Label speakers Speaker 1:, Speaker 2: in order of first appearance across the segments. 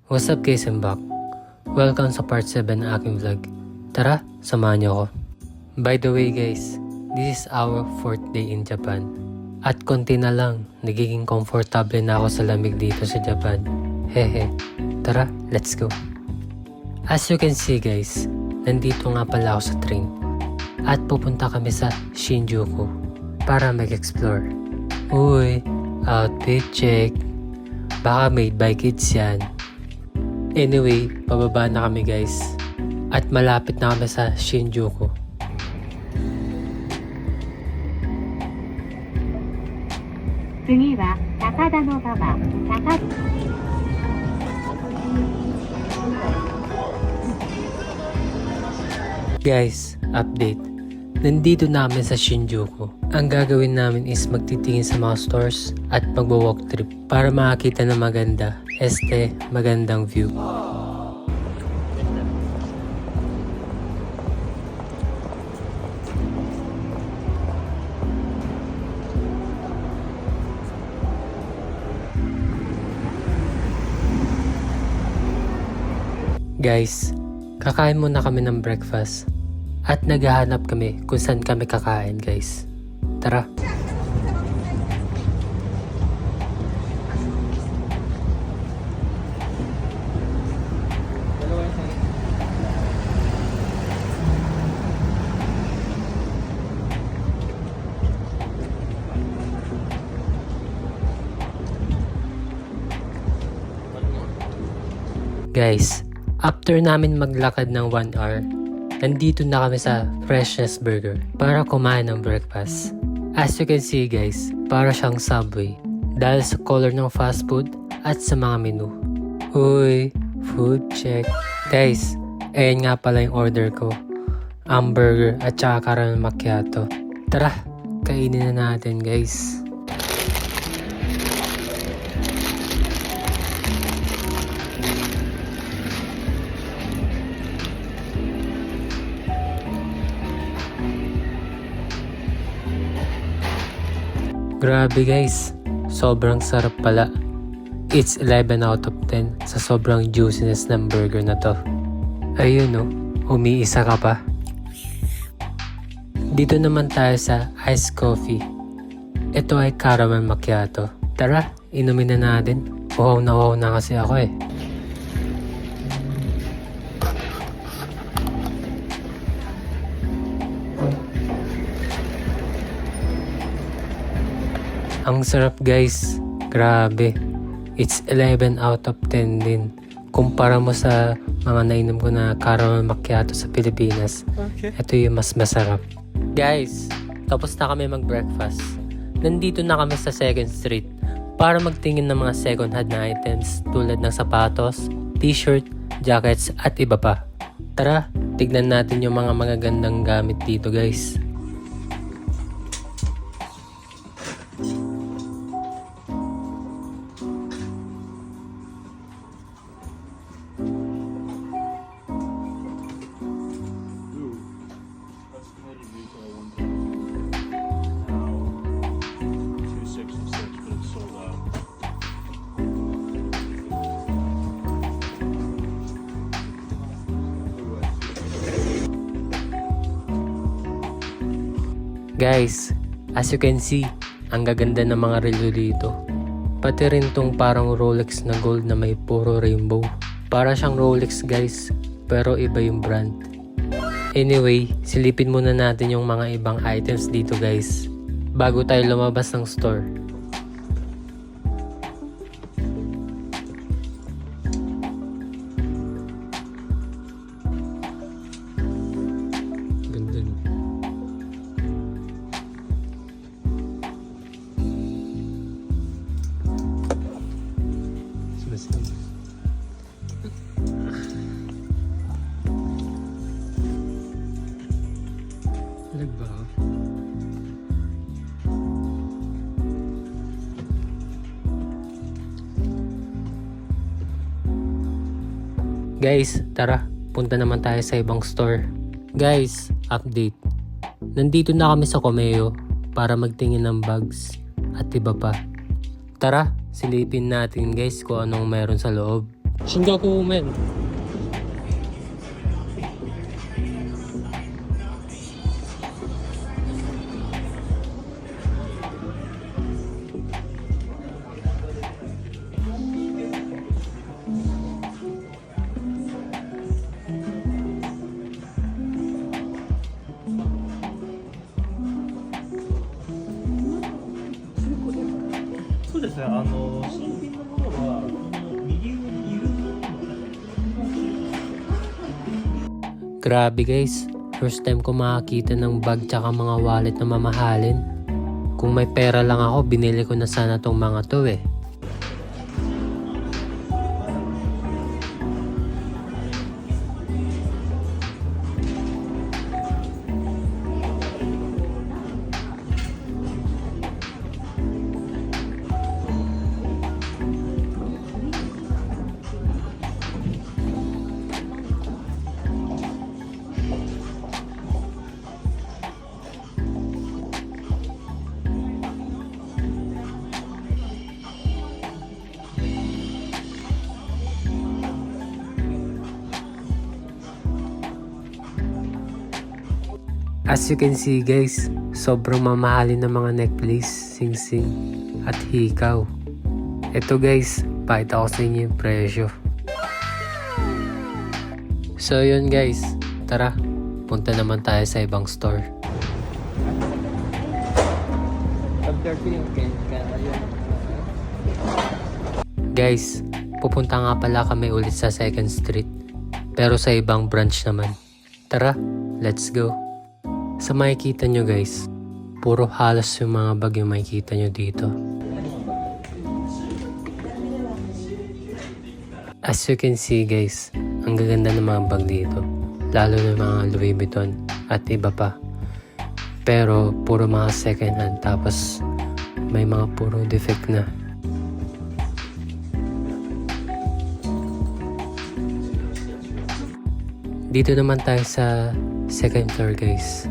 Speaker 1: What's up guys, I'm back. Welcome sa part 7 ng aking vlog. Tara, samahan niyo ako. By the way guys, this is our 4th day in Japan. At konti na lang, nagiging komportable na ako sa lamig dito sa Japan. Hehe, tara, let's go. As you can see guys, nandito nga pala ako sa train. At pupunta kami sa Shinjuku para mag-explore. Uy, outfit check. Baka made by kids yan. Anyway, pababa na kami guys. At malapit na kami sa Shinjuku. Guys, update. Nandito namin sa Shinjuku. Ang gagawin namin is magtitingin sa mga stores at magbo-walk trip para makakita ng magandang view. Guys, kakain muna kami ng breakfast. At naghahanap kami kung saan kami kakain guys. Tara! Guys, after namin maglakad ng 1 hour, nandito na kami sa Freshness Burger para kumain ng breakfast. As you can see guys, para siyang Subway dahil sa color ng fast food at sa mga menu. Uy, food check. Guys, ayan nga pala yung order ko. Hamburger at saka caramel macchiato. Tara, kainin na natin guys. Grabe guys, sobrang sarap pala. It's 11 out of 10 sa sobrang juiciness ng burger na to. Ayun no, umiisa ka pa. Dito naman tayo sa iced coffee. Ito ay caramel macchiato. Tara, inumin na natin. Wow na kasi ako eh. Ang sarap guys, grabe. It's 11 out of 10 din. Kumpara mo sa mga nainom ko na caramel macchiato sa Pilipinas. Okay. Ito yung mas masarap. Guys, tapos na kami mag-breakfast. Nandito na kami sa 2nd Street para magtingin ng mga second hand na items tulad ng sapatos, t-shirt, jackets at iba pa. Tara, tignan natin yung mga magagandang gamit dito guys. Guys, as you can see, ang gaganda ng mga relo dito. Pati rin tong parang Rolex na gold na may puro rainbow. Para siyang Rolex guys, pero iba yung brand. Anyway, silipin muna natin yung mga ibang items dito guys, bago tayo lumabas ng store. Ganda. Nagba. Guys, tara, punta naman tayo sa ibang store. Guys, update. Nandito na kami sa Komeo para magtingin ng bags at iba pa. Tara, silipin natin guys kung anong meron sa loob. Shingaku men. Grabe guys, first time ko makakita ng bag tsaka mga wallet na mamahalin. Kung may pera lang ako, binili ko na sana tong mga to eh. As you can see guys, sobrang mamahalin ng mga necklace, sing-sing, at hikaw. Ito guys, pakita ko sa inyo yung presyo. So yun guys, tara, punta naman tayo sa ibang store. Guys, pupunta nga pala kami ulit sa 2nd Street, pero sa ibang branch naman. Tara, let's go. Sa makikita nyo guys, puro halos yung mga bag yung makikita nyo dito. As you can see guys, ang gaganda ng mga bag dito. Lalo na mga Louis Vuitton at iba pa. Pero puro mga second hand, tapos may mga puro defect na. Dito naman tayo sa 2nd floor guys.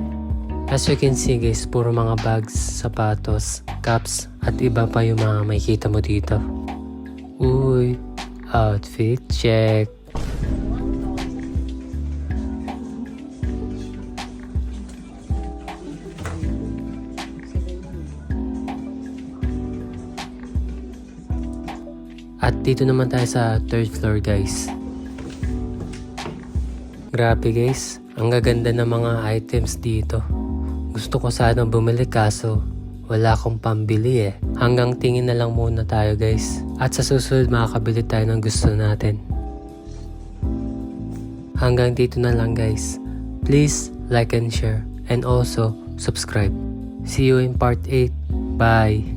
Speaker 1: As you can see guys, puro mga bags, sapatos, caps, at iba pa yung mga makikita mo dito. Uy, outfit check. At dito naman tayo sa 3rd floor guys. Grabe guys, ang gaganda ng mga items dito. Gusto ko sana bumili kaso wala akong pambili eh. Hanggang tingin na lang muna tayo guys. At sa susunod makakabili tayo ng gusto natin. Hanggang dito na lang guys. Please like and share and also subscribe. See you in part 8. Bye!